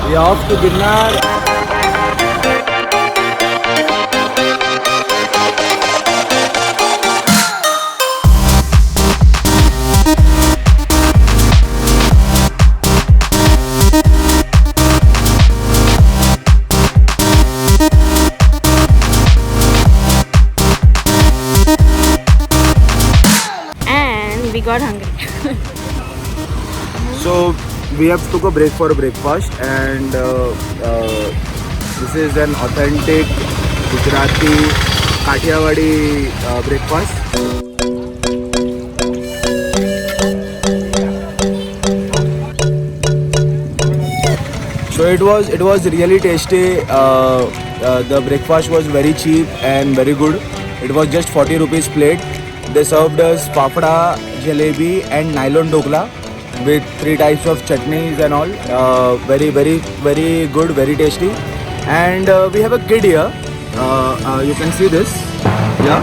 We are off to Girnar. And we got hungry. So we have took a break for a breakfast, and this is an authentic Gujarati Kathiawadi breakfast. So it was really tasty. The breakfast was very cheap and very good. It was just 40 rupees plate. They served us papda, jalebi and nylon dokla with 3 types of chutneys and all. Very good, very tasty. And we have a kid here. You can see this. Yeah.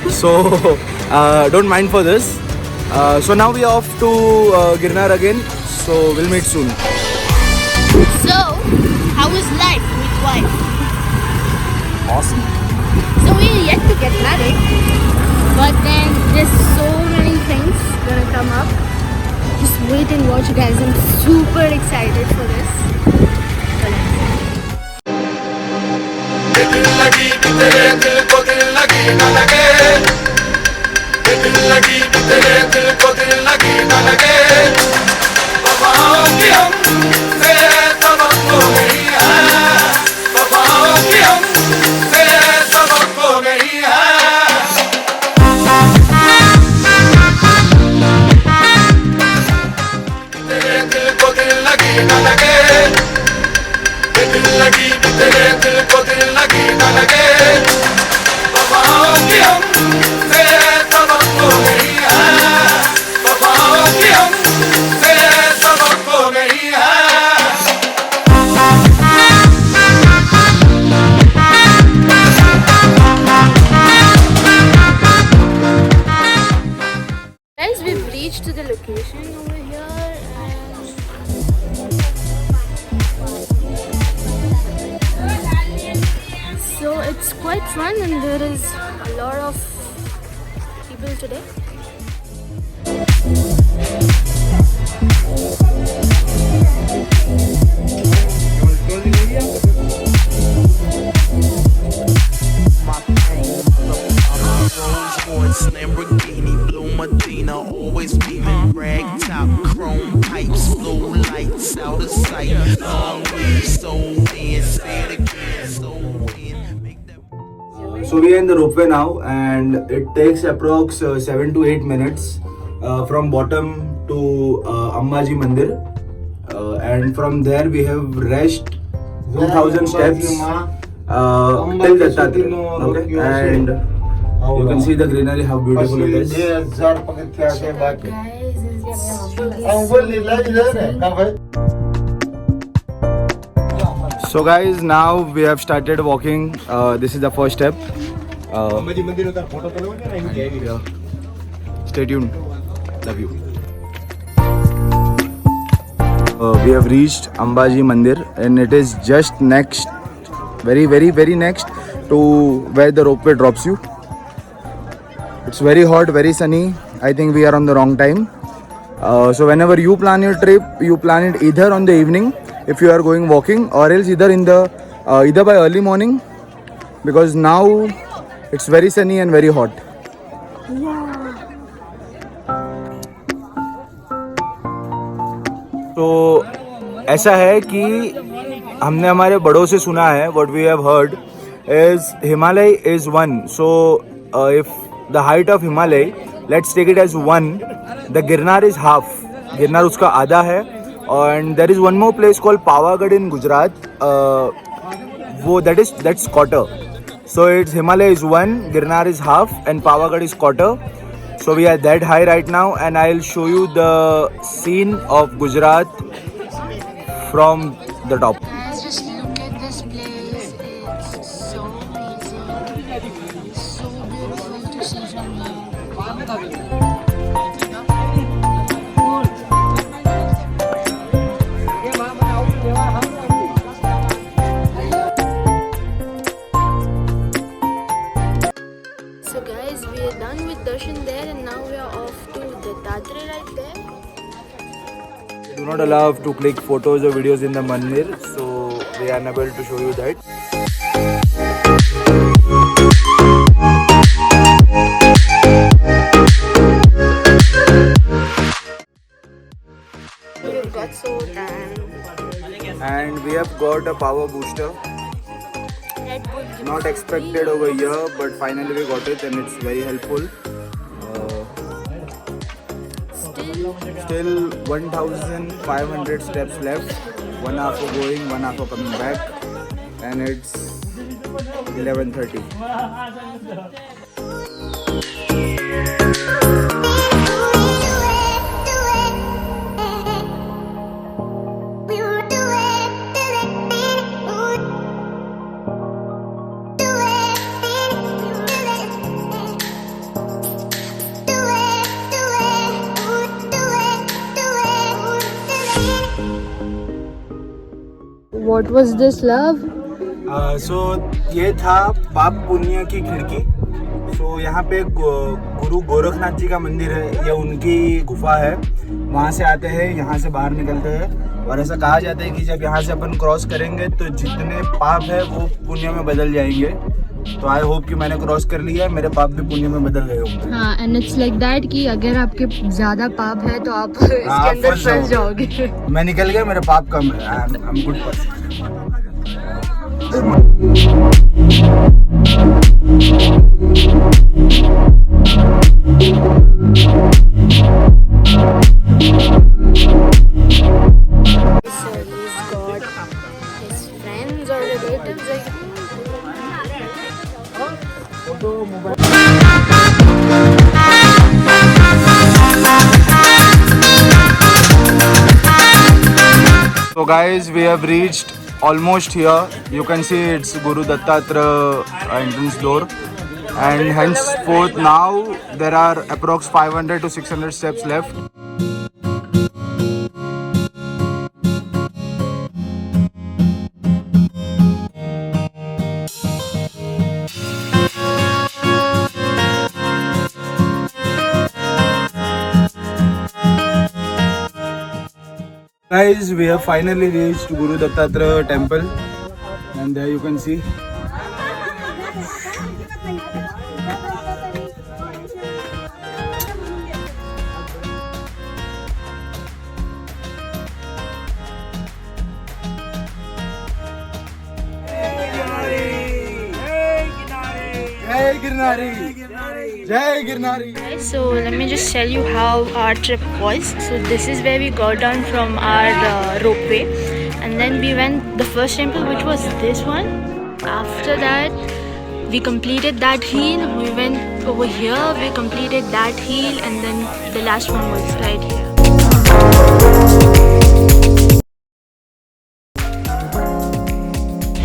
So don't mind for this. So now we are off to Girnar again. So we'll meet soon. So, how is life with wife? Awesome. So we are yet to get married, but then there's so many things gonna come up. Just wait and watch, guys. I'm super excited for this. Guys, we've reached to the location over here, and so it's quite fun, and there is a lot of people today. Lamborghini, blue Medina, always beaming, rag top, chrome pipes, blue lights out of sight. Long way, so in, say it again, so in, make that. So we are in the ropeway now, and it takes approx 7 to 8 minutes from bottom to Ambaji Mandir, and from there we have reached 2000 steps till Dattatreya. Okay, and you can see the greenery, how beautiful it is. So guys, now we have started walking. This is the first step. Stay tuned. Love you. We have reached Ambaji Mandir, and it is just next, very next to where the ropeway drops you. It's very hot, very sunny. I think we are on the wrong time. So whenever you plan your trip, you plan it either on the evening if you are going walking, or else either in the either by early morning, because now it's very sunny and very hot. तो ऐसा है कि हमने हमारे बड़ों से सुना है, what we have heard is Himalaya is one. So if the height of Himalaya, let's take it as 1, the Girnar is half. Girnar उसका आधा है. And there is one more place called Pavagadh in Gujarat. That's quarter. So it's Himalaya is 1, Girnar is half, and Pavagadh is quarter. So we are that high right now, and I'll show you the scene of Gujarat from the top. Guys, just look at this place. It's so amazing. So beautiful to see from here. do not allow to click photos or videos in the mandir, so we are unable to show you that. We got so tan. And we have got a power booster. Red Bull gives Not expected over here, but finally we got it and it's very helpful. Still 1,500 steps left. 1 hour for going, 1 hour for coming back, and it's 11:30. What was this, love? सो ये था पाप पुण्य की खिड़की. सो यहाँ पे गुरु गोरखनाथ जी का मंदिर है. ये उनकी गुफा है. वहाँ से आते हैं, यहाँ से बाहर निकलते हैं, और ऐसा कहा जाता है कि जब यहाँ से अपन क्रॉस करेंगे तो जितने पाप है वो पुण्य में बदल जाएंगे. तो आई होप कि मैंने क्रॉस कर लिया है, मेरे पाप भी पुण्य में बदल गए होंगे. हाँ, एंड इट्स लाइक दैट कि अगर आपके ज्यादा पाप है तो आप इसके अंदर फंस जाओगे. मैं निकल गया, मेरे पाप कम है. I am good person. So guys, we have reached almost here. You can see it's Guru Dattatreya entrance door, and henceforth now there are approx 500 to 600 steps left. Guys, we have finally reached Guru Dattatreya temple, and there you can see. Jai Girnari! Jai Girnari! So let me just tell you how our trip was. So this is where we got down from our ropeway, and then we went the first temple, which was this one. After that we completed that hill, we went over here, we completed that hill, and then the last one was right here.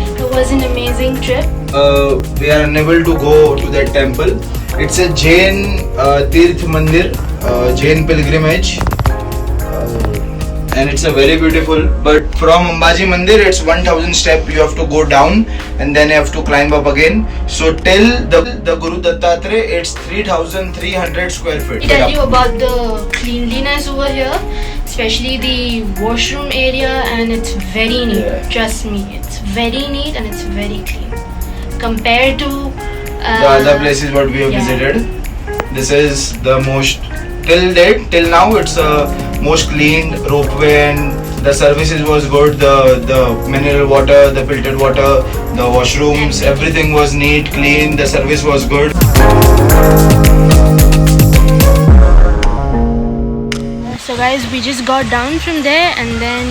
It was an amazing trip. We are unable to go to that temple. It's a Jain Tirth Mandir, Jain pilgrimage, and it's a very beautiful. But from Ambaji Mandir, it's 1,000 step you have to go down, and then you have to climb up again. So till the Guru Dattatreya, it's 3,300 square feet. Let me tell you about the cleanliness over here, especially the washroom area, and it's very neat. Yeah. Trust me, it's very neat and it's very clean compared to The other places what we have visited. This is the most till now it's most clean ropeway, and the services was good. The mineral water, the filtered water, the washrooms, everything was neat, clean. The service was good. So guys, we just got down from there, and then